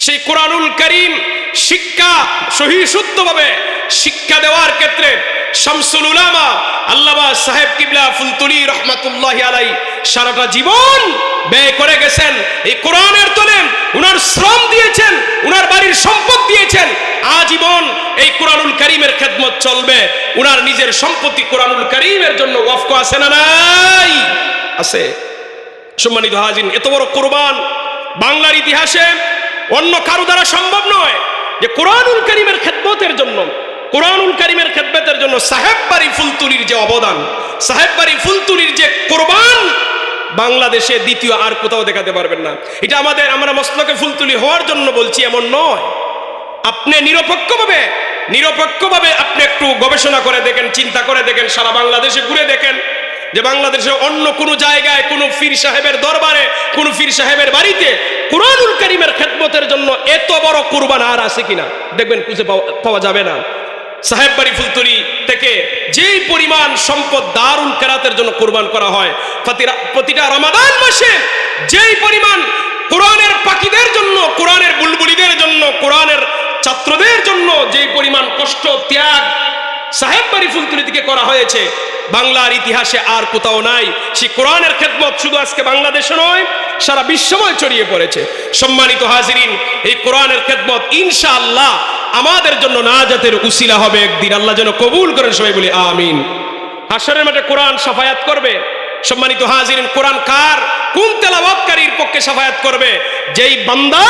সেই কোরআনুল কারীম শিক্ষা সহিশুদ্ধভাবে শিক্ষা দেওয়ার ক্ষেত্রে শামসুল উলামা আল্লামা সাহেব কিবলা ফুলতুলি রহমাতুল্লাহি আলাইহি সারাটা জীবন ব্যয় করে গেছেন এই কোরআনের তলে। উনার শ্রম দিয়েছেন, উনার বাড়ির সম্পদ দিয়েছেন। আজীবন এই কোরআনুল কারীমের খেদমত চলবে। উনার নিজের সম্পত্তি কোরআনুল কারীমের জন্য ওয়াকফ আছে না নাই? আছে। সম্মানিত হাজির, এত বড় কোরবান বাংলার ইতিহাসে অন্য কারো দ্বারা সম্ভব নয় যে কোরআনুল কারীমের খেদমতের জন্য, কোরআনুল কারীমের খেদমতের জন্য সাহেব বাড়ি ফুলতুলির যে অবদান, সাহেব বাড়ি ফুলতুলির যে কোরবান, বাংলাদেশে দ্বিতীয় আর কোথাও দেখাতে পারবেন না। এটা আমরা মস্তকে ফুলতুলি হওয়ার জন্য বলছি এমন নয়। আপনি নিরপেক্ষভাবে আপনি একটু গবেষণা করে দেখেন, চিন্তা করে দেখেন, সারা বাংলাদেশে ঘুরে দেখেন যে বাংলাদেশে অন্য কোন জায়গায় কোন পীর সাহেবের দরবারে, কোন পীর সাহেবের বাড়িতে কোরআনুল কারীমের খেদমতের জন্য এত বড় কুরবান আর আছে কিনা দেখবেন, খুঁজে পাওয়া যাবে না। সাহেব বাড়ি ফুলতুলি থেকে যেই পরিমাণ সম্পদ দারুল কেরাতের জন্য কুরবান করা হয়, প্রতিটা রমাদান মাসে যেই পরিমাণ কোরআনের পাখিদের জন্য, কোরআনের বুলবুলিদের জন্য, কোরআনের ছাত্রদের জন্য যেই পরিমাণ কষ্ট ত্যাগ সাহেব বাড়ি ফুলতুলি থেকে করা হয়েছে, বাংলার ইতিহাসে আর কোথাও নাই। সেই কোরআনের খেদমত শুধু আজকে বাংলাদেশে নয়, সারা বিশ্বময় ছড়িয়ে পড়েছে। সম্মানিত হাজিরিন, এই কোরআনের খেদমত ইনশাআল্লাহ আমাদের জন্য নাজাতের উসিলা হবে একদিন। আল্লাহ যেন কবুল করেন, সবাই বলি আমিন। হাশরের মাঠে কোরআন শাফায়াত করবে। সম্মানিত হাজিরিন, কোরআন কার, কোন তেলাওয়াতকারীর পক্ষে শাফায়াত করবে? যেই বান্দা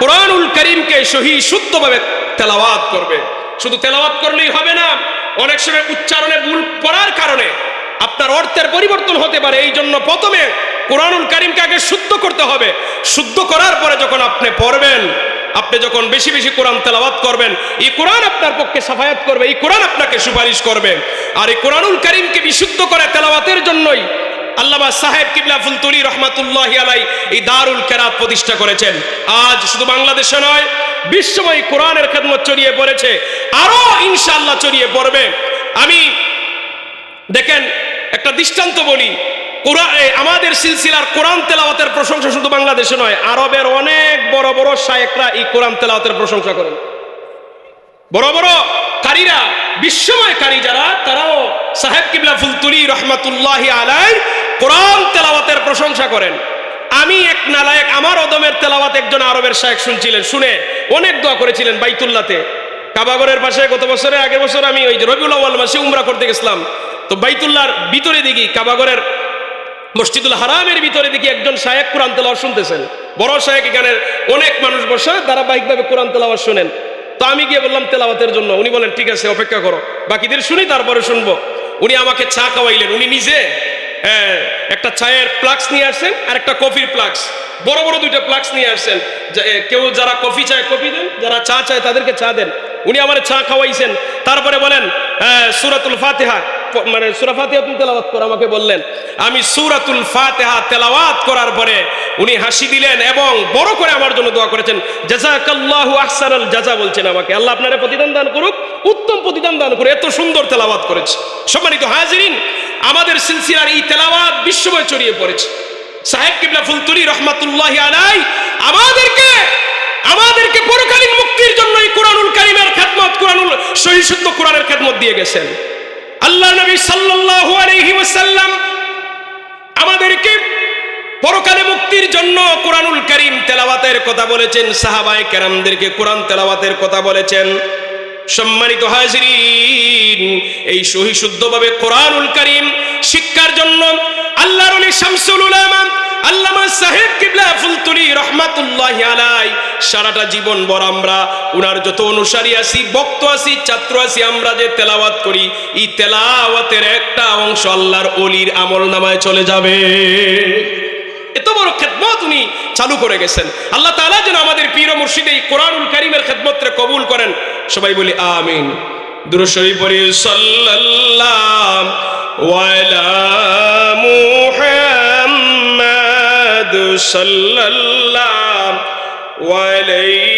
কোরআনুল কারীমকে সহি শুদ্ধভাবে তেলাওয়াত করবে। শুধু তেলাওয়াত করলেই হবে না, অনেক সময় উচ্চারণে ভুল পড়ার কারণে আপনার অর্থের পরিবর্তন হতে পারে। এই জন্য প্রথমে কোরআনুল কারীমকে আগে শুদ্ধ করতে হবে। শুদ্ধ করার পরে যখন আপনি পড়বেন, আপনি যখন বেশি বেশি কোরআন তেলাওয়াত করবেন, এই কোরআন আপনার পক্ষে শাফায়াত করবে, এই কোরআন আপনাকে সুপারিশ করবে। আর এই কোরআনুল কারীমকে বিশুদ্ধ করে তেলাওয়াতের জন্যই আল্লামা সাহেব কিবলা ফুলতুলি রহমাতুল্লাহি আলাইহি এই দারুল কেরাত প্রতিষ্ঠা করেছেন। আজ শুধু বাংলাদেশে নয়, বিশ্বময় কোরআনের খেদমত ছড়িয়ে পড়েছে, আরো ইনশাআল্লাহ ছড়িয়ে পড়বে। আমি দেখেন একটা দৃষ্টান্ত বলি, আমাদের সিলসিলার কোরআন তেলাওয়াতের প্রশংসা শুধু বাংলাদেশে নয়, আরবের অনেক বড় বড় শায়েখরা এই কোরআন তেলাওয়াতের প্রশংসা করেন। বড় বড় কারীরা, বিশ্বময় কারী যারা, তারাও সাহেব কিবলা ফুলতুলি রহমাতুল্লাহি আলাইহি কোরআন তেলাওয়াতের প্রশংসা করেন। আমি এক নালায়েক, আমার ওদমের তেলাওয়াত একজন আরবের শায়েখ শুনছিলেন, শুনে অনেক দোয়া করেছিলেন বাইতুল্লাহতে, কাবাগরের পাশে। গত বছরে, আগের বছর আমি ওই যে রবিউল আউয়াল মাসে উমরা করতে গেছিলাম, তো বাইতুল্লাহর ভিতরে দেখি, কাবাগরের মসজিদুল হারামের ভিতরে দেখি একজন শায়েখ কোরআন তেলাওয়াত শুনতেছেন। বড় শায়েখ, এখানে অনেক মানুষ বসে ধারাবাহিকভাবে কোরআন তেলাওয়াত শুনেন। তো আমি গিয়ে বললাম তেলাওয়াতের জন্য, উনি বলেন ঠিক আছে অপেক্ষা করো, বাকিদের শুনি তারপরে শুনবো। উনি আমাকে চা খাওয়াইলেন। উনি নিজে একটা চায়ের ফ্লাক্স নিয়ে আসছেন আর একটা কফির ফ্লাক্স, বড় বড় দুইটা ফ্লাক্স নিয়ে আসছেন। কেউ যারা কফি চায় কফি দেন, যারা চা চায় তাদেরকে চা দেন। উনি আমার চা খাওয়াইছেন, তারপরে বলেন সূরাতুল ফাতিহা, মানে সূরা ফাতিহা তুমি তেলাওয়াত করো আমাকে বললেন। আমি সূরাতুল ফাতিহা তেলাওয়াত করার পরে উনি হাসি দিলেন এবং বড় করে আমার জন্য দোয়া করেছেন, জাযাকাল্লাহু আহসানাল জাযা বলছেন আমাকে, আল্লাহ আপনারে প্রতিদান দান করুক, উত্তম প্রতিদান দান করুক, এত সুন্দর তেলাওয়াত করেছে। সম্মানিত হাজিরিন, আমাদের সিলসিলার এই তেলাওয়াত বিশ্বময় ছড়িয়ে পড়েছে। সাহেব কিবলা ফুলতুলি রহমাতুল্লাহি আলাইহি আমাদেরকে পরকালীন মুক্তির জন্য এই কোরআনুল কারীমের খেদমত, কোরআনুল সহিশুদ্ধ কোরআনের খেদমত দিয়ে গেছেন। আল্লাহ নবী সাল্লাল্লাহু আলাইহি ওয়াসাল্লাম আমাদেরকে পরকালে মুক্তির জন্য কোরআনুল কারীম তেলাওয়াতের কথা বলেছেন, সাহাবায়ে কেরামদেরকে কোরআন তেলাওয়াতের কথা বলেছেন। সম্মানিত হাজিরিন, এই সহিশুদ্ধভাবে কোরআনুল কারীম শিক্ষার জন্য আল্লাহর ওলি শামসুল উলামা আল্লামা সাহেব কিবলা ফুলতুলি রহমাতুল্লাহি আলাইহি সারাটা জীবন ভর আমরা উনার যত অনুসারী আছি, ভক্ত আছি, ছাত্র আছি, আমরা যে তেলাওয়াত করি, এই তেলাওয়াতের একটা অংশ আল্লাহর ওলির আমলনামায় চলে যাবে। এত বড় খেদমত উনি চালু করে গেছেন। আল্লাহ তাআলা যেন আমাদের পীর ও মুর্শিদ এই কোরআনুল কারীমের খেদমতকে কবুল করেন। সবাই বলি আমিন। দুরূদ শরীফ পড়ি, সাল্লাল্লাহু আলা মুহাম্মাদ সাল্লাল্লাহু আলাইহি